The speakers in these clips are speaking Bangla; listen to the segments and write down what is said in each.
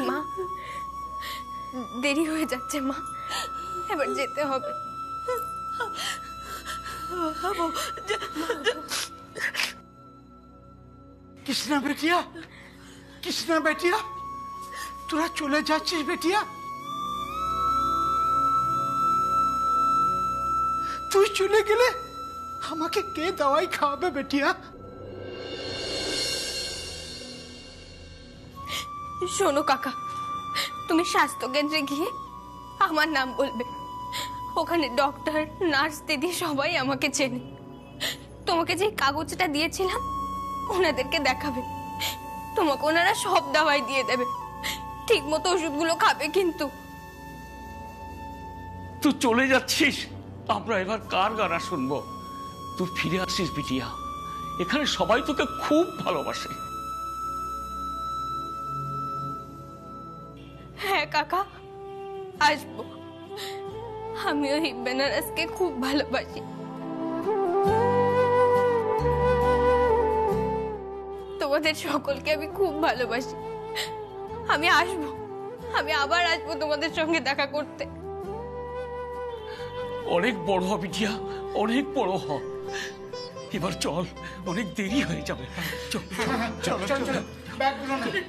মা, দেরি হয়ে যাচ্ছে মা, এবার যেতে হবে। কৃষ্ণা বেটিয়া, কৃষ্ণা বেটিয়া, তোরা চলে যাচ্ছিস বেটিয়া? তুই চলে গেলে আমাকে কে দাওয়াই খাওয়াবে বেটিয়া? শোনো কাকা, তুমি স্বাস্থ্য কেন্দ্রে গিয়ে আমার নাম বলবে। ওখানে ডক্টর, নার্স, দিদি সবাই আমাকে চেনে। তোমাকে যে কাগজটা দিয়েছিলাম ওনাদেরকে দেখাবে, তোমাকে ওনারা সব দাওয়াই দিয়ে দেবে। ঠিক মতো ওষুধগুলো খাবে কিন্তু। তুই চলে যাচ্ছিস, আমরা এবার কার গানা শুনবো? তুই ফিরে আসিস বিটিয়া, এখানে সবাই তোকে খুব ভালোবাসে। হ্যাঁ কাকা, আসবো। আমি ওই বেনারসকে খুব ভালোবাসি। তোমাদের সকলকে আমি খুব ভালোবাসি। আমি আসবো, আমি আবার আসবো তোমাদের সঙ্গে দেখা করতে। অনেক বড় হ বিটিয়া, অনেক বড় হ। এবার চল, অনেক দেরি হয়ে যাবে। চল চল চল চল, ব্যাগগুলো নে।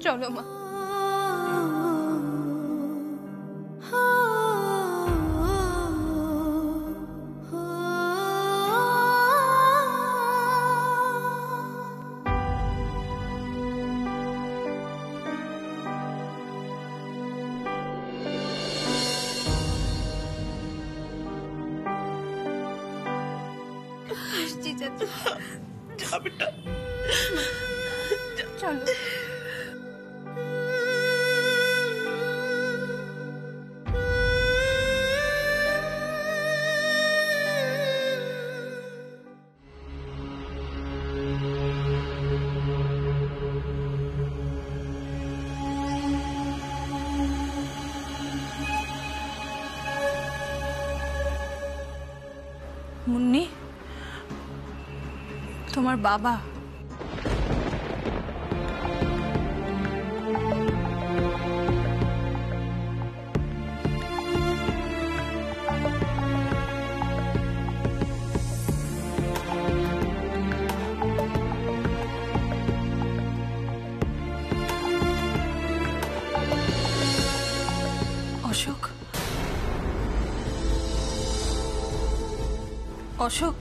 চলো মা। আসছি চাচা। যা বেটা, চলো। মুন্নি, তোমার বাবা। অশোক, অশোক,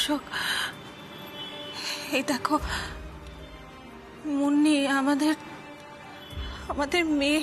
অশোক, এই দেখো মুন্নি আমাদের মেয়ে।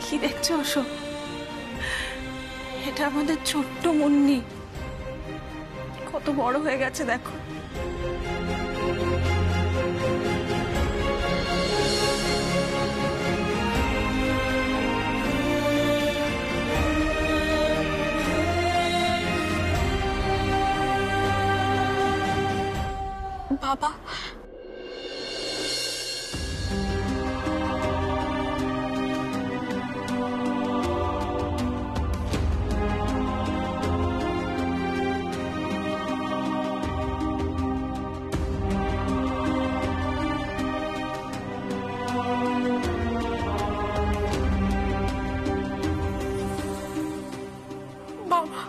কি দেখছো অশোক? এটা আমাদের ছোট্ট মুন্নি, কত বড় হয়ে গেছে দেখো। বাবা, বাবা,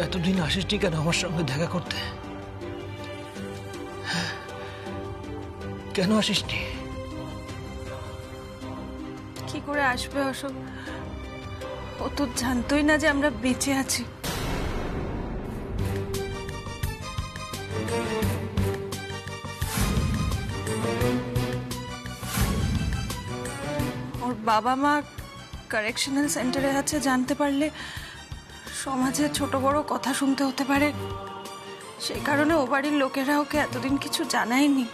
এতদিন আসিসনি কেন আমার সঙ্গে দেখা করতে? কেন আসিসনি? কি করে আসবে অশোক? ও তো জানতোই না যে আমরা বেঁচে আছি। ওর বাবা মা কারেকশনাল সেন্টারে আছে, জানতে পারলে সমাজে ছোট বড় কথা শুনতে হতে পারে। সেই কারণে ও বাড়ির লোকেরা ওকে এতদিন কিছু জানায়নি।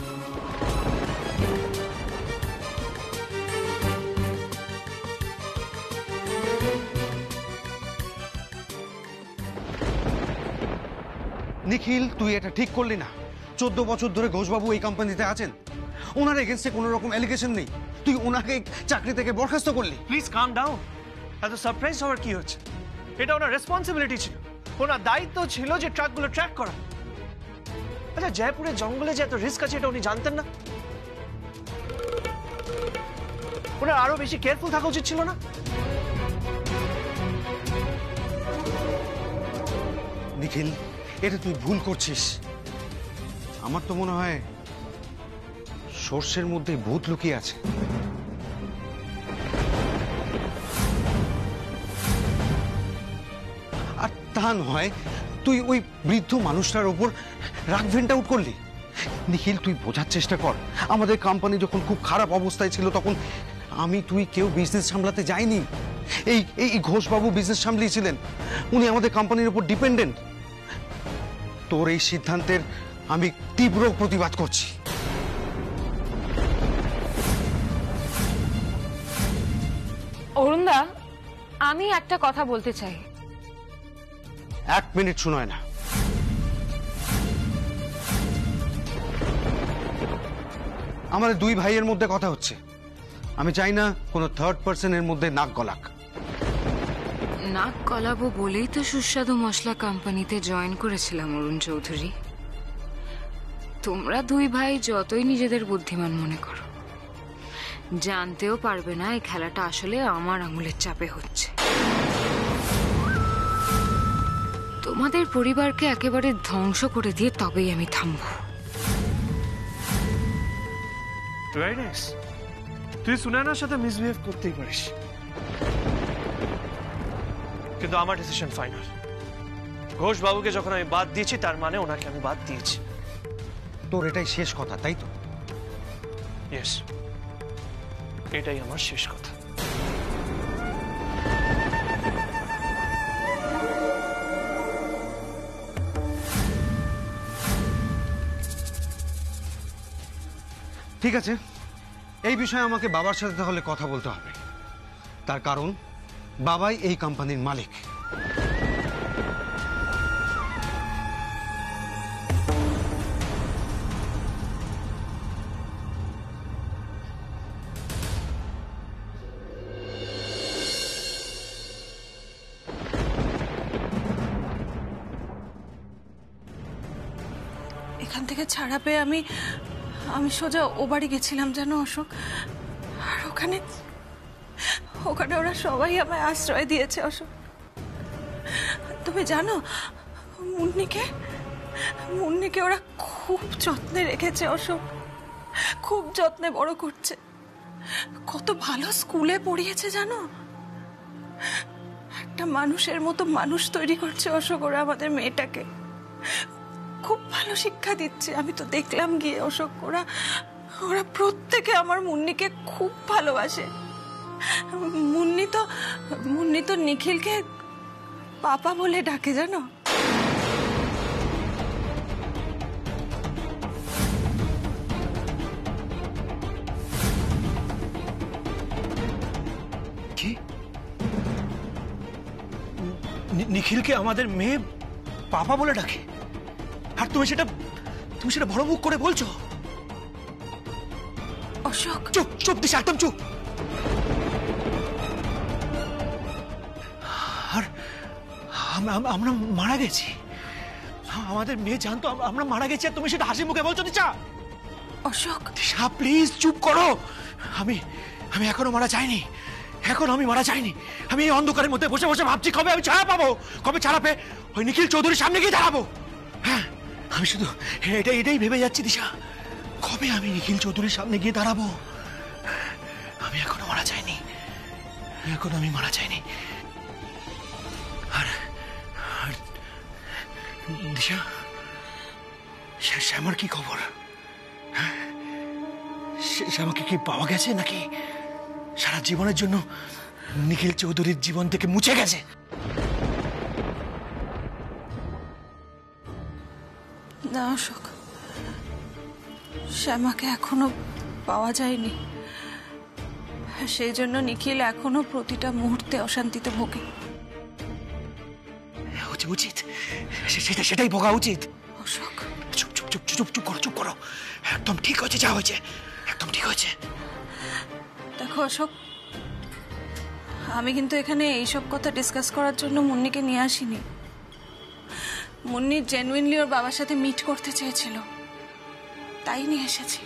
নিখিল, তুই এটা ঠিক করলি না। 14 বছর ধরে ঘোষবাবু এই কোম্পানিতে আছেন, ওনার এগেনস্টে কোনো রকম অ্যালিগেশন নেই, তুই ওনাকে চাকরি থেকে বরখাস্ত করলি। Please calm down. এত সারপ্রাইজ হওয়ার কি হচ্ছে? এটা ওনার রেসপন্সিবিলিটি ছিল, ওনার দায়িত্ব ছিল যে ট্রাকগুলো ট্র্যাক করা। আচ্ছা, জয়পুরের জঙ্গলে যে এত রিস্ক আছে এটা উনি জানতেন না? ওনার আরো বেশি কেয়ারফুল থাকা উচিত ছিল না? নিখিল, এটা তুই ভুল করছিস। আমার তো মনে হয় সর্ষের মধ্যে ভূত লুকিয়ে আছে। আর তা নয়, তুই ওই বৃদ্ধ মানুষটার ওপর রাগ ভেন্ট আউট করলি। নিখিল, তুই বোঝার চেষ্টা কর, আমাদের কোম্পানি যখন খুব খারাপ অবস্থায় ছিল তখন তুই কেউ বিজনেস সামলাতে যায়নি। এই ঘোষবাবু বিজনেস সামলিয়েছিলেন, উনি আমাদের কোম্পানির উপর ডিপেন্ডেন্ট। তোর এই সিদ্ধান্তের আমি তীব্র প্রতিবাদ করছি। অরুণদা, আমি একটা কথা বলতে চাই। 1 মিনিট শোনায় না। আমাদের 2 ভাইয়ের মধ্যে কথা হচ্ছে, আমি চাই না কোনো থার্ড পার্সনের মধ্যে নাক গলাক। নাক গলাবো বলেই তো সুস্বাদু মশলা কোম্পানিতে জয়েন করেছিলাম অরুণ চৌধুরী। তোমরা 2 ভাই যতই নিজেদের বুদ্ধিমান মনে করো, জানতেও পারবে না এই খেলাটা আসলে আমার আঙুলের চাপে হচ্ছে। তোমাদের পরিবারকে একেবারে ধ্বংস করে দিয়ে তবেই আমি থামবো। Very nice. তুই সুনয়নার সাথে মিসবিহেভ করতেই পারিস। কিন্তু আমার ডিসিশন ফাইনাল। ঘোষ বাবুকে যখন আমি বাদ দিয়েছি তার মানে ওনাকে আমি বাদ দিয়েছি। তোর এটাই শেষ কথা, তাই তো? ইয়েস, এটাই আমার শেষ কথা। ঠিক আছে, এই বিষয়ে আমাকে বাবার সাথে তাহলে কথা বলতে হবে। তার কারণ বাবাই এই কোম্পানির মালিক। এখান থেকে ছাড়া পেয়ে আমি সোজা ও বাড়ি গেছিলাম জানো অশোক। আর ওখানে ওরা সবাই আমায় আশ্রয় দিয়েছে অশোক। তুমি জানো মুন্নিকে ওরা খুব যত্নে রেখেছে অশোক, খুব যত্নে বড় করছে। কত ভালো স্কুলে পড়িয়েছে জানো। একটা মানুষের মতো মানুষ তৈরি করছে অশোক ওরা আমাদের মেয়েটাকে। খুব ভালো শিক্ষা দিচ্ছে। আমি তো দেখলাম গিয়ে অশোক, ওরা প্রত্যেকে আমার মুন্নিকে খুব ভালোবাসে। মুন্নি তো নিখিলকে পাপা বলে ডাকে জানো। কি? নিখিলকে আমাদের মেয়ে পাপা বলে ডাকে? আর তুমি সেটা বড় মুখ করে বলছো? অশোক চুপ চুপ দিশা, একদম চুপ। আর আমরা মারা গেছি? আমাদের মেয়ে জানতো আমরা মারা গেছি আর তুমি সেটা হাসি মুখে বলছো দিশা? অশোক দিশা প্লিজ চুপ করো। আমি এখনো মারা যাইনি, আমি মারা যাইনি। আমি এই অন্ধকারের মধ্যে বসে বসে ভাবছি কবে আমি ছাড়া পাবো, কবে ছাড়া পেয়ে ওই নিখিল চৌধুরীর সামনে গিয়ে দাঁড়াবো। হ্যাঁ, আমি শুধু এটাই ভেবে যাচ্ছি দিশা, কবে আমি নিখিল চৌধুরীর সামনে গিয়ে দাঁড়াবো। আমি এখনো মারা যাইনি, আমি মারা যাইনি। আর দিশা, শ্যামার কি খবর? শ্যামাকে কি পাওয়া গেছে নাকি সারা জীবনের জন্য নিখিল চৌধুরীর জীবন থেকে মুছে গেছে? না অশোক, শ্যামাকে এখনো পাওয়া যায়নি। সেই জন্য নিখিল এখনো প্রতিটা মুহূর্তে অশান্তিতে ভোগে। উচিত সেটাই ভোগা উচিত। অশোক চুপ চুপ চুপ চুপ চুপ করো, চুপ করো। একদম ঠিক হয়েছে, যা হয়েছে একদম ঠিক হয়েছে। দেখো অশোক, আমি কিন্তু এখানে এইসব কথা ডিসকাস করার জন্য মুন্নিকে নিয়ে আসিনি। মুন্নি জেনুইনলি ওর বাবার সাথে মিট করতে চেয়েছিল, তাই নিয়ে এসেছি।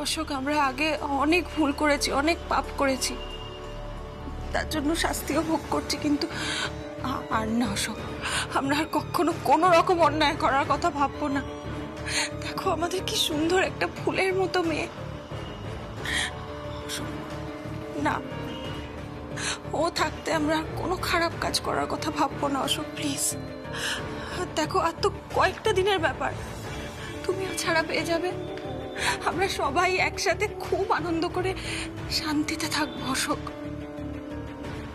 অশোক, আমরা আগে অনেক ভুল করেছি, অনেক পাপ করেছি, তার জন্য শাস্তিও ভোগ করছি। কিন্তু আর না অশোক, আমরা আর কখনো কোনো রকম অন্যায় করার কথা ভাববো না। দেখো আমাদের কি সুন্দর একটা ফুলের মতো মেয়ে। না, ও থাকতে আমরা কোনো খারাপ কাজ করার কথা ভাববো না অশোক, প্লিজ। দেখো আর তো কয়েকটা দিনের ব্যাপার, তুমিও ছাড়া পেয়ে যাবে। আমরা সবাই একসাথে খুব আনন্দ করে শান্তিতে থাকবো অশোক,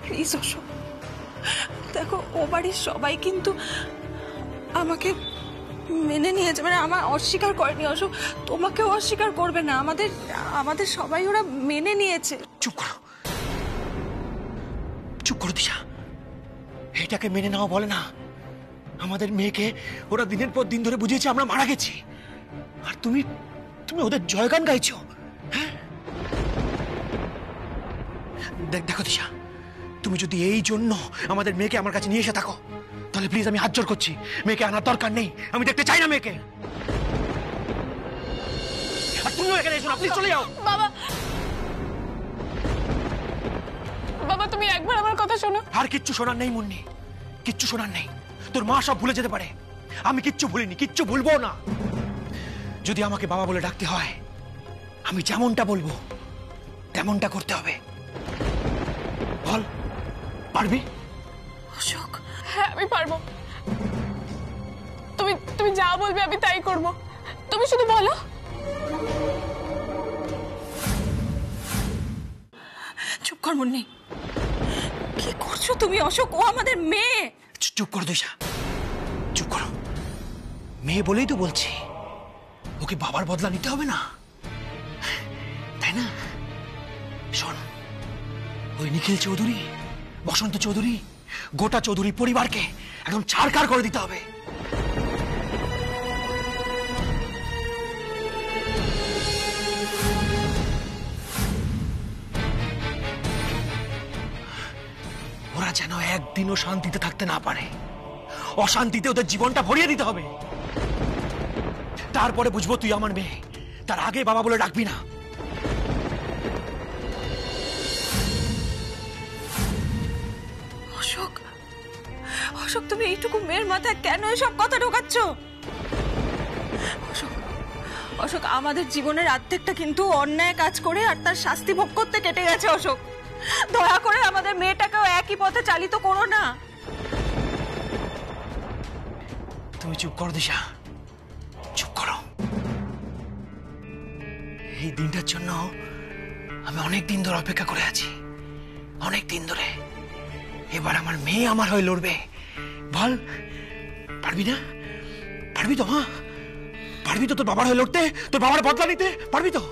প্লিজ অশোক। দেখো ও বাড়ির সবাই কিন্তু আমাকে মেনে নিয়েছে, মানে আমার অস্বীকার করেনি অশোক, তোমাকেও অস্বীকার করবে না। আমাদের সবাই ওরা মেনে নিয়েছে। চুপ করো, চুপ করো দিশা। এটাকে মেনে নেওয়া বলে না। আমাদের মেয়েকে ওরা দিনের পর দিন ধরে বুঝিয়েছে আমরা মারা গেছি, আর তুমি ওদের জয়গান গাইছো। হ্যাঁ, দেখো দিশা, তুমি যদি এই জন্য আমাদের মেয়েকে আমার কাছে নিয়ে এসে থাকো, তাহলে প্লিজ আমি হাত জোড় করছি, মেয়েকে আনার দরকার নেই। আমি দেখতে চাই না মেয়েকে। আর তুমিও এখানে এসো না, প্লিজ চলে যাও। বাবা তুমি একবার আমার কথা শোনো। আর কিচ্ছু শোনার নেই মুন্নি, কিচ্ছু শোনার নেই। তোর মা সব ভুলে যেতে পারে, আমি কিচ্ছু ভুলিনি, কিচ্ছু ভুলবো না। যদি আমাকে বাবা বলে ডাকতে হয়, আমি যেমনটা বলবো তেমনটা করতে হবে। বল, পারবি? অশোক, হ্যাঁ আমি পারবো। তুমি তুমি যা বলবে আমি তাই করব, তুমি শুধু বলো। চুপ কর মুন্নি, কি করছো তুমি? অশোক, ও আমাদের মেয়ে। চুপ করো দিশা, চুপ করো। মেয়ে বলেই তো বলছি, ওকে বাবার বদলা নিতে হবে না, তাই না? শোন, ওই নিখিল চৌধুরী, বসন্ত চৌধুরী, গোটা চৌধুরী পরিবারকে একদম ছাড়খাড় করে দিতে হবে। ওরা যেন একদিনও শান্তিতে থাকতে না পারে, অশান্তিতে ওদের জীবনটা ভরিয়ে দিতে হবে। তারপরে বুঝবো তুই আমার মেয়ে, তার আগে বাবা বলে ডাকবি না। অশোক, অশোক, তুমি এইটুকু মেয়ের মাথায় কেন এসব কথা ঢোকাচ্ছ? অশোক, অশোক, আমাদের জীবনের অর্ধেকটা কিন্তু অন্যায় কাজ করে আর তার শাস্তি ভোগ করতে কেটে গেছে। অশোক, দয়া করে আমাদের মেয়েটাকেও একই পথে চালিত করো না। তুমি চুপ করো দিশা, চুপ করো। এই দিনটার জন্য আমি অনেক দিন ধরে অপেক্ষা করে আছি, অনেক দিন ধরে। এবার আমার মেয়ে আমার হয়ে লড়বে। বল, পারবি না? পারবি তো? হ্যাঁ, পারবি তো তোর বাবার হয়ে লড়তে, তোর বাবার বদলা নিতে? পারবি তো?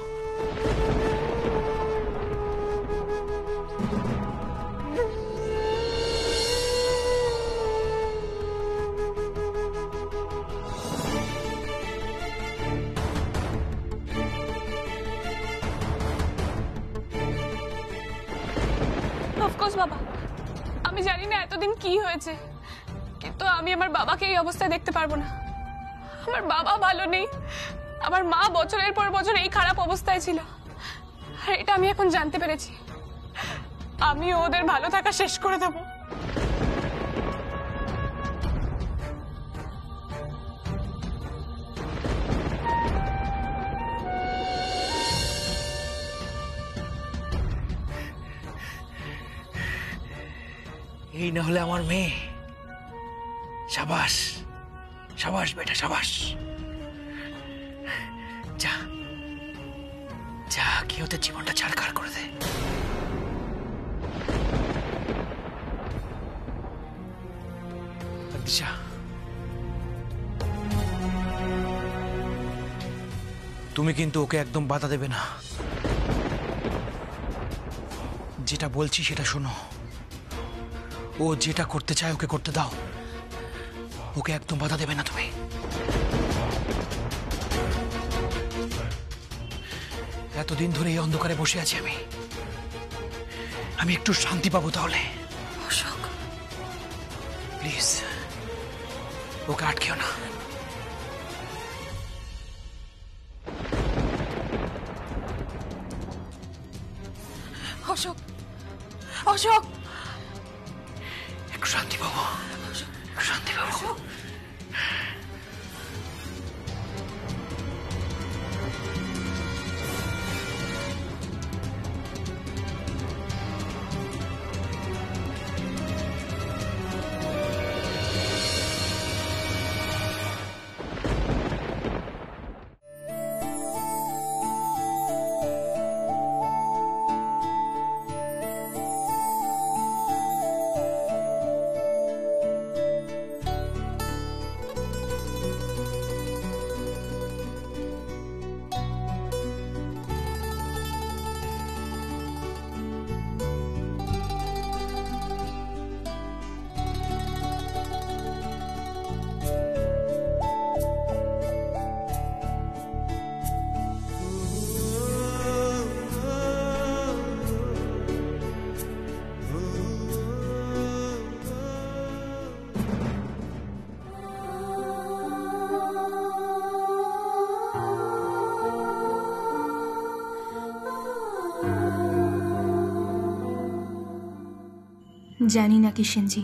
অফকোর্স বাবা, আমি জানি না এতদিন কি হয়েছে, কিন্তু আমি আমার বাবাকে এই অবস্থায় দেখতে পারবো না। আমার বাবা ভালো নেই, আমার মা বছরের পর বছর এই খারাপ অবস্থায় ছিল, আর এটা আমি এখন জানতে পেরেছি। আমি ওদের ভালো থাকা শেষ করে দেবো। এই না হলে আমার মেয়ে। সাবাস, সাবাস বেটা, সাবাস। যা যা, কি ওদের জীবনটা ছাড়খাড় করে দে। দিশা, তুমি কিন্তু ওকে একদম বাধা দেবে না। যেটা বলছি সেটা শোনো। ও যেটা করতে চায় ওকে করতে দাও, ওকে একদম বাধা দেবে না তুমি। এতদিন ধরে এই অন্ধকারে বসে আছি আমি একটু শান্তি পাবো তাহলে। অশোক, প্লিজ ওকে আটকেও না। অশোক, অশোক, একটু শান্তি পাবো, একটু শান্তি পাবো। জানি না কিষেনজি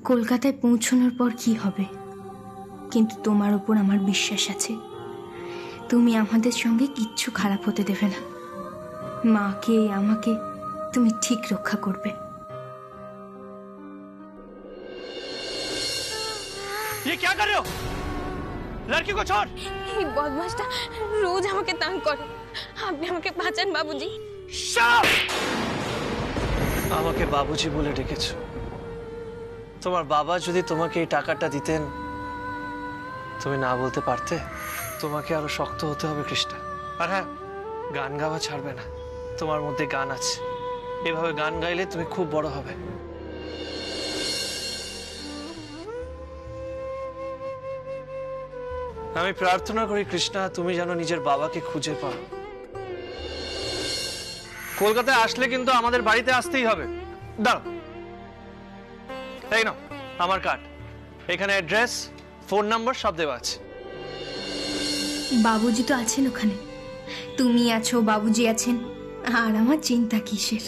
কলকাতায় পৌঁছানোর পর কি হবে, কিন্তু তোমার উপর আমার বিশ্বাস আছে তুমি আমাদের সঙ্গে কিচ্ছু খারাপ হতে দেবে না। মাকে আমাকে তুমি ঠিক রক্ষা করবে। ये क्या कर रहे हो? लड़की को छोड़। এই বদমাসটা রোজ আমাকে তাং করে, আপনি আমাকে বাঁচান বাবুজি। আমাকে বাবুজি বলে ডেকেছো? তোমার বাবা যদি তোমাকে এই টাকাটা দিতেন তুমি না বলতে পারতে? তোমাকে আরো শক্ত হতে হবে কৃষ্ণা। আর হ্যাঁ, গান গাওয়া ছাড়বে না। তোমার মধ্যে গান আছে, এভাবে গান গাইলে তুমি খুব বড় হবে। আমি প্রার্থনা করি কৃষ্ণা তুমি যেন নিজের বাবাকে খুঁজে পাও। কলকাতায় আসলে কিন্তু আমাদের বাড়িতে আসতেই হবে। দাঁড়াও, এই নাও আমার কার্ড, এখানে অ্যাড্রেস, ফোন নাম্বার সব দেওয়া আছে। বাবুজি তো আছেন ওখানে, তুমি আছো, বাবুজি আছেন, আর আমার চিন্তা কিসের?